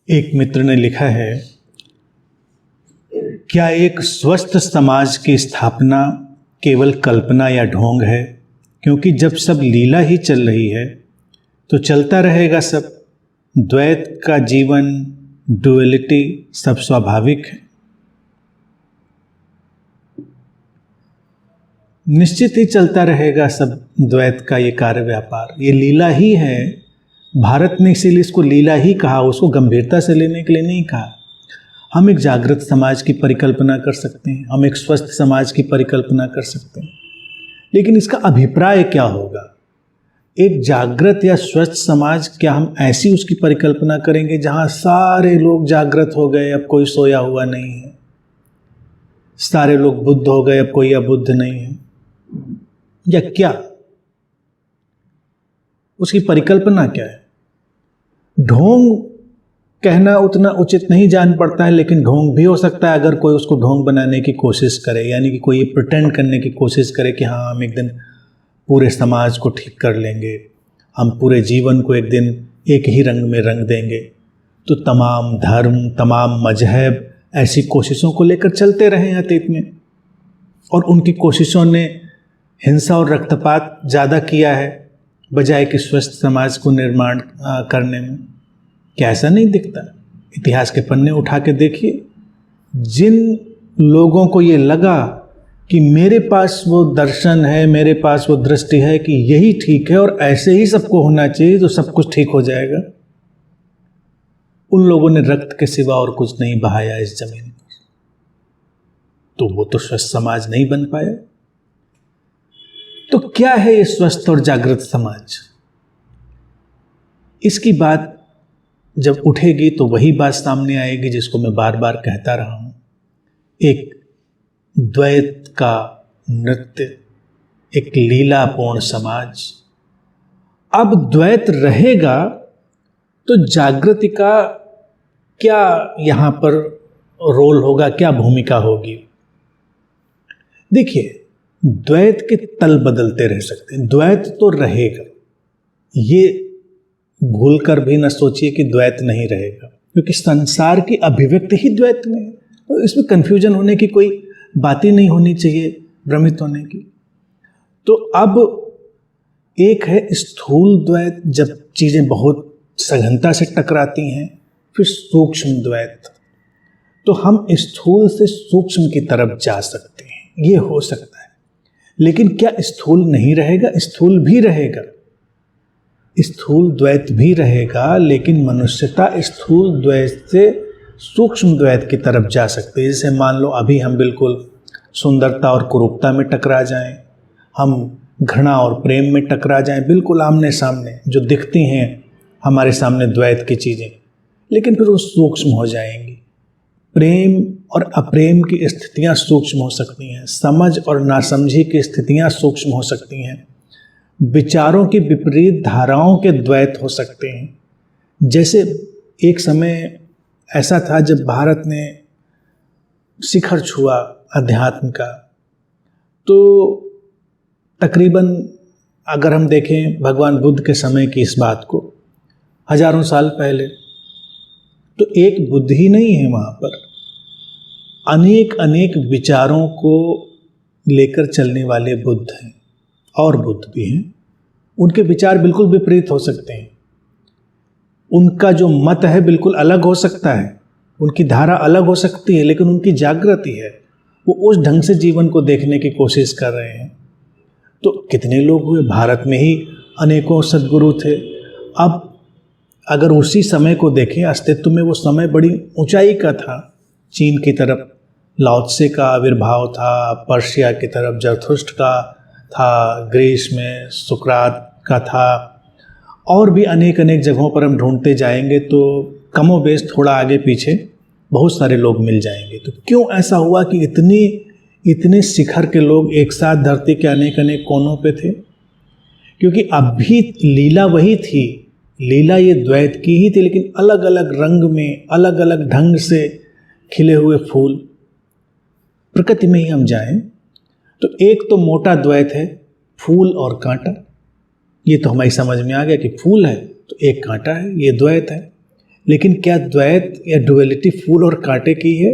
एक मित्र ने लिखा है, क्या एक स्वस्थ समाज की स्थापना केवल कल्पना या ढोंग है? क्योंकि जब सब लीला ही चल रही है तो चलता रहेगा सब। द्वैत का जीवन, डुअलिटी सब स्वाभाविक है। निश्चित ही चलता रहेगा सब द्वैत का ये कार्य व्यापार, ये लीला ही है। भारत ने इसीलिए इसको लीला ही कहा, उसको गंभीरता से लेने के लिए नहीं कहा। हम एक जागृत समाज की परिकल्पना कर सकते हैं, हम एक स्वस्थ समाज की परिकल्पना कर सकते हैं, लेकिन इसका अभिप्राय क्या होगा? एक जागृत या स्वस्थ समाज, क्या हम ऐसी उसकी परिकल्पना करेंगे जहां सारे लोग जागृत हो गए, अब कोई सोया हुआ नहीं है, सारे लोग बुद्ध हो गए, अब कोई अबुद्ध नहीं है, या क्या? उसकी परिकल्पना क्या है? ढोंग कहना उतना उचित नहीं जान पड़ता है, लेकिन ढोंग भी हो सकता है अगर कोई उसको ढोंग बनाने की कोशिश करे, यानी कि कोई ये प्रिटेंड करने की कोशिश करे कि हाँ, हम एक दिन पूरे समाज को ठीक कर लेंगे, हम पूरे जीवन को एक दिन एक ही रंग में रंग देंगे। तो तमाम धर्म, तमाम मजहब ऐसी कोशिशों को लेकर चलते रहे हैं अतीत में, और उनकी कोशिशों ने हिंसा और रक्तपात ज़्यादा किया है बजाय कि स्वस्थ समाज को निर्माण करने में। क्या ऐसा नहीं दिखता? इतिहास के पन्ने उठा के देखिए, जिन लोगों को ये लगा कि मेरे पास वो दर्शन है, मेरे पास वो दृष्टि है कि यही ठीक है और ऐसे ही सबको होना चाहिए तो सब कुछ ठीक हो जाएगा, उन लोगों ने रक्त के सिवा और कुछ नहीं बहाया इस जमीन पर, तो वो तो स्वस्थ समाज नहीं बन पाया। तो क्या है ये स्वस्थ और जागृत समाज? इसकी बात जब उठेगी तो वही बात सामने आएगी जिसको मैं बार बार कहता रहा हूं, एक द्वैत का नृत्य, एक लीलापूर्ण समाज। अब द्वैत रहेगा तो जागृति का क्या यहां पर रोल होगा, क्या भूमिका होगी? देखिए, द्वैत के तल बदलते रह सकते हैं, द्वैत तो रहेगा, ये भूलकर भी न सोचिए कि द्वैत नहीं रहेगा, क्योंकि संसार की अभिव्यक्ति ही द्वैत में है। तो इसमें कंफ्यूजन होने की कोई बात ही नहीं होनी चाहिए, भ्रमित होने की। तो अब एक है स्थूल द्वैत, जब चीजें बहुत सघनता से टकराती हैं, फिर सूक्ष्म द्वैत। तो हम स्थूल से सूक्ष्म की तरफ जा सकते हैं, ये हो सकता है। लेकिन क्या स्थूल नहीं रहेगा? स्थूल भी रहेगा, स्थूल द्वैत भी रहेगा, लेकिन मनुष्यता स्थूल द्वैत से सूक्ष्म द्वैत की तरफ जा सकते हैं। जैसे मान लो अभी हम बिल्कुल सुंदरता और कुरूपता में टकरा जाएं, हम घृणा और प्रेम में टकरा जाएं, बिल्कुल आमने सामने जो दिखती हैं हमारे सामने द्वैत की चीज़ें, लेकिन फिर वो सूक्ष्म हो जाएंगी। प्रेम और अप्रेम की स्थितियां सूक्ष्म हो सकती हैं, समझ और नासमझी की स्थितियां सूक्ष्म हो सकती हैं, विचारों की विपरीत धाराओं के द्वैत हो सकते हैं। जैसे एक समय ऐसा था जब भारत ने शिखर छुआ अध्यात्म का, तो तकरीबन अगर हम देखें भगवान बुद्ध के समय की इस बात को, हजारों साल पहले, तो एक बुद्ध ही नहीं है वहाँ पर, अनेक अनेक विचारों को लेकर चलने वाले बुद्ध हैं, और बुद्ध भी हैं। उनके विचार बिल्कुल विपरीत हो सकते हैं, उनका जो मत है बिल्कुल अलग हो सकता है, उनकी धारा अलग हो सकती है, लेकिन उनकी जागृति है, वो उस ढंग से जीवन को देखने की कोशिश कर रहे हैं। तो कितने लोग हुए, भारत में ही अनेकों सद्गुरु थे। अब अगर उसी समय को देखें, अस्तित्व में वो समय बड़ी ऊंचाई का था। चीन की तरफ लाओ त्से का आविर्भाव था, पर्शिया की तरफ जरथुस्ट्र का था, ग्रीस में सुकरात का था, और भी अनेक अनेक जगहों पर हम ढूंढते जाएंगे तो कमोबेश थोड़ा आगे पीछे बहुत सारे लोग मिल जाएंगे। तो क्यों ऐसा हुआ कि इतने शिखर के लोग एक साथ धरती के अनेक अनेक कोनों पे थे? क्योंकि अभी लीला वही थी, लीला ये द्वैत की ही थी, लेकिन अलग अलग रंग में, अलग अलग ढंग से खिले हुए फूल। प्रकृति में ही हम जाएं तो एक तो मोटा द्वैत है, फूल और कांटा। ये तो हमारी समझ में आ गया कि फूल है तो एक कांटा है, ये द्वैत है। लेकिन क्या द्वैत या डुअलिटी फूल और कांटे की है?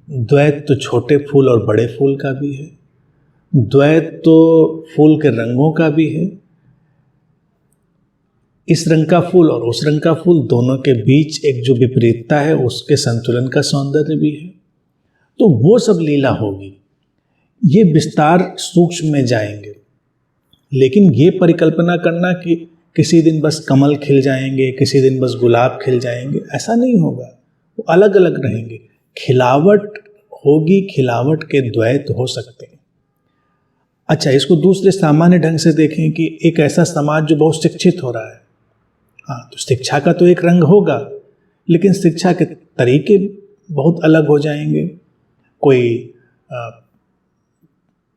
द्वैत तो छोटे फूल और बड़े फूल का भी है, द्वैत तो फूल के रंगों का भी है। इस रंग का फूल और उस रंग का फूल दोनों के बीच एक जो विपरीतता है उसके संतुलन का सौंदर्य भी है। तो वो सब लीला होगी, ये विस्तार सूक्ष्म में जाएंगे। लेकिन ये परिकल्पना करना कि किसी दिन बस कमल खिल जाएंगे, किसी दिन बस गुलाब खिल जाएंगे, ऐसा नहीं होगा। वो अलग अलग रहेंगे, खिलावट होगी, खिलावट के द्वैत हो सकते हैं। अच्छा, इसको दूसरे सामान्य ढंग से देखें कि एक ऐसा समाज जो बहुत शिक्षित हो रहा है, हाँ, तो शिक्षा का तो एक रंग होगा, लेकिन शिक्षा के तरीके बहुत अलग हो जाएंगे। कोई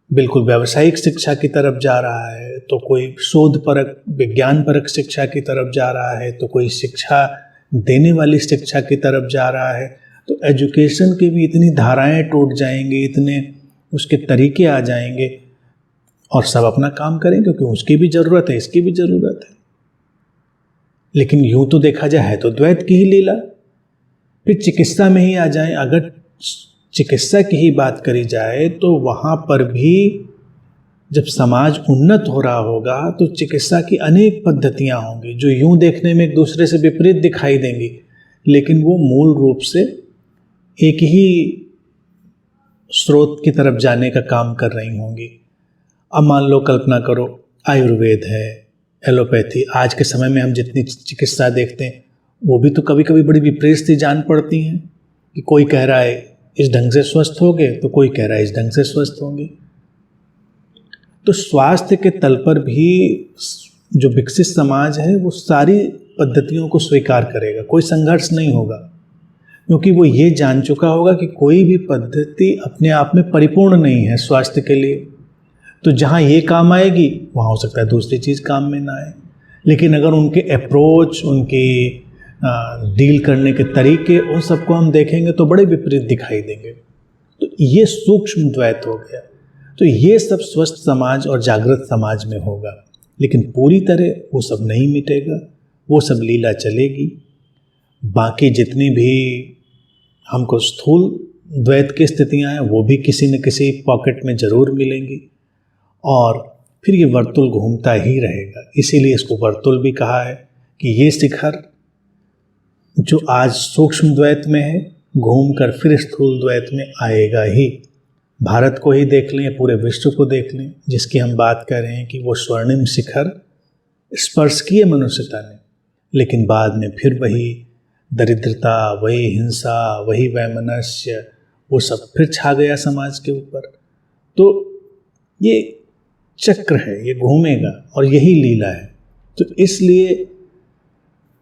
बिल्कुल व्यावसायिक शिक्षा की तरफ जा रहा है, तो कोई शोध परक विज्ञान परक शिक्षा की तरफ जा रहा है, तो कोई शिक्षा देने वाली शिक्षा की तरफ जा रहा है। तो एजुकेशन की भी इतनी धाराएं टूट जाएंगी, इतने उसके तरीके आ जाएंगे, और सब अपना काम करें क्योंकि उसकी भी ज़रूरत है, इसकी भी ज़रूरत है। लेकिन यूं तो देखा जाए है तो द्वैत की ही लीला। फिर चिकित्सा में ही आ जाए, अगर चिकित्सा की ही बात करी जाए तो वहाँ पर भी जब समाज उन्नत हो रहा होगा तो चिकित्सा की अनेक पद्धतियाँ होंगी जो यूं देखने में एक दूसरे से विपरीत दिखाई देंगी, लेकिन वो मूल रूप से एक ही स्रोत की तरफ जाने का काम कर रही होंगी। अब मान लो, कल्पना करो, आयुर्वेद है, एलोपैथी, आज के समय में हम जितनी चिकित्सा देखते हैं वो भी तो कभी कभी बड़ी विपरीत सी जान पड़ती हैं कि कोई कह रहा है इस ढंग से स्वस्थ होंगे तो कोई कह रहा है इस ढंग से स्वस्थ होंगे। तो स्वास्थ्य के तल पर भी जो विकसित समाज है वो सारी पद्धतियों को स्वीकार करेगा, कोई संघर्ष नहीं होगा, क्योंकि वो ये जान चुका होगा कि कोई भी पद्धति अपने आप में परिपूर्ण नहीं है स्वास्थ्य के लिए। तो जहाँ ये काम आएगी वहाँ हो सकता है दूसरी चीज़ काम में ना आए। लेकिन अगर उनके अप्रोच, उनकी डील करने के तरीके, उन सबको हम देखेंगे तो बड़े विपरीत दिखाई देंगे। तो ये सूक्ष्म द्वैत हो गया। तो ये सब स्वस्थ समाज और जागृत समाज में होगा, लेकिन पूरी तरह वो सब नहीं मिटेगा, वो सब लीला चलेगी। बाकी जितनी भी हमको स्थूल द्वैत की स्थितियाँ हैं वो भी किसी न किसी पॉकेट में ज़रूर मिलेंगी, और फिर ये वर्तुल घूमता ही रहेगा। इसीलिए इसको वर्तुल भी कहा है कि ये शिखर जो आज सूक्ष्म द्वैत में है घूमकर फिर स्थूल द्वैत में आएगा ही। भारत को ही देख लें, पूरे विश्व को देख लें, जिसकी हम बात कर रहे हैं कि वो स्वर्णिम शिखर स्पर्श किए मनुष्यता ने, लेकिन बाद में फिर वही दरिद्रता, वही हिंसा, वही वैमनस्य, वो सब फिर छा गया समाज के ऊपर। तो ये चक्र है, ये घूमेगा और यही लीला है। तो इसलिए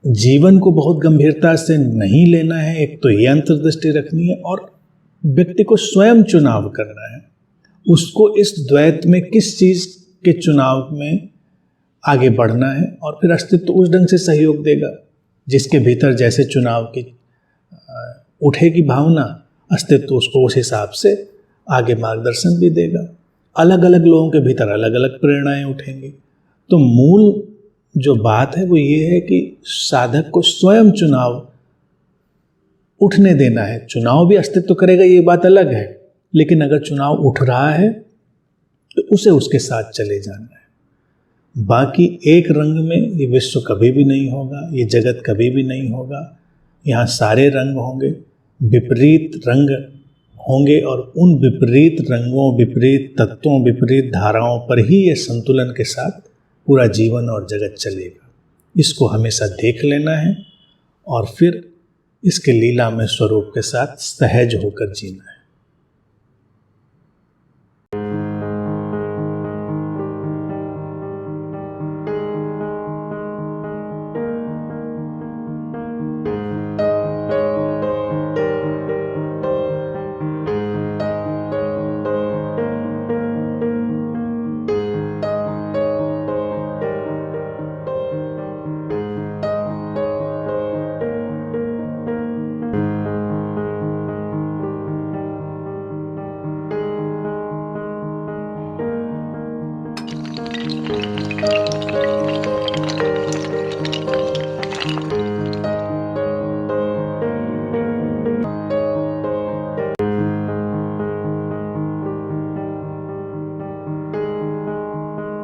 जीवन को बहुत गंभीरता से नहीं लेना है, एक तो ये अंतर्दृष्टि रखनी है, और व्यक्ति को स्वयं चुनाव करना है, उसको इस द्वैत में किस चीज़ के चुनाव में आगे बढ़ना है, और फिर अस्तित्व उस ढंग से सहयोग देगा जिसके भीतर जैसे चुनाव की उठेगी भावना, अस्तित्व उसको उस हिसाब से आगे मार्गदर्शन भी देगा। अलग अलग लोगों के भीतर अलग अलग प्रेरणाएं उठेंगी। तो मूल जो बात है वो ये है कि साधक को स्वयं चुनाव उठने देना है। चुनाव भी अस्तित्व करेगा, ये बात अलग है, लेकिन अगर चुनाव उठ रहा है तो उसे उसके साथ चले जाना है। बाकी एक रंग में ये विश्व कभी भी नहीं होगा, ये जगत कभी भी नहीं होगा। यहाँ सारे रंग होंगे, विपरीत रंग होंगे, और उन विपरीत रंगों, विपरीत तत्वों, विपरीत धाराओं पर ही ये संतुलन के साथ पूरा जीवन और जगत चलेगा। इसको हमेशा देख लेना है और फिर इसके लीलामय स्वरूप के साथ सहज होकर जीना है।